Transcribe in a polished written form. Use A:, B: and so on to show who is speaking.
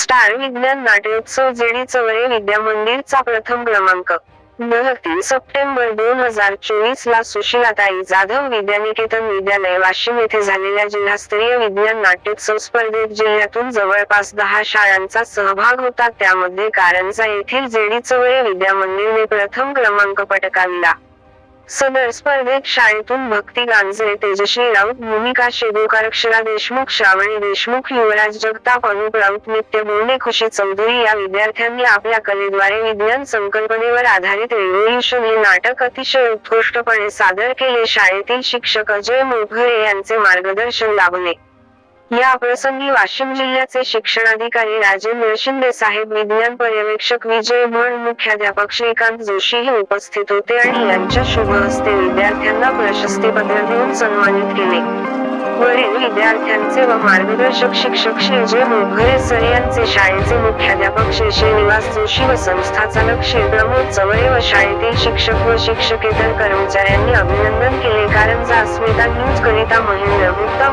A: Star विज्ञान नाट्योत्सव JD Chaware विद्या मंदिरचा प्रथम क्रमांक। 3 सप्टेंबर 2024 ला सुशीलाताई जाधव विद्यानिकेतन विद्यालय वाशिम येथे झालेल्या जिल्हास्तरीय विज्ञान नाट्योत्सव स्पर्धेत जिल्ह्यातून जवळपास 10 शाळांचा सहभाग होता। त्यामध्ये कारंजा येथील जेडी चवरे विद्या मंदिरने प्रथम क्रमांक पटकाविला। सदर स्पर्धेत शाळेतून भक्ती गांजरे, तेजश्री राऊत, भूमिका शेगुळकर, अक्षरा देशमुख, श्रावणी देशमुख, युवराज जगताप, अनुप राऊत, नित्य बोंडे, खुशी चौधरी या विद्यार्थ्यांनी आपल्या कलेद्वारे विज्ञान संकल्पनेवर आधारित रेव्होल्यूशन हे नाटक अतिशय उत्कृष्टपणे सादर केले। शाळेतील शिक्षक अजय मोघरे यांचे मार्गदर्शन लाभले। या प्रसंगी वाशिम जिल्ह्याचे शिक्षणाधिकारी राजेंद्र शिंदे साहेब, विज्ञान पर्यवेक्षक विजय भड, मुख्याध्यापक श्रीकांत जोशी हे उपस्थित होते आणि यांच्या शुभ हस्ते विद्यार्थ्यांना प्रशस्तीपत्र देऊन सन्मानित केले। वरील विद्यार्थ्यांचे व मार्गदर्शक शिक्षक श्री अजय मोघरे सर यांचे, शाळेचे मुख्याध्यापक श्री श्रीनिवास जोशी व संस्थाचालक श्री प्रमोद चवरे व शाळेतील शिक्षक व शिक्षकेतर कर्मचाऱ्यांनी अभिनंदन केले। कारंजा अस्मिता न्यूज करिता महेंद्र गुप्ता।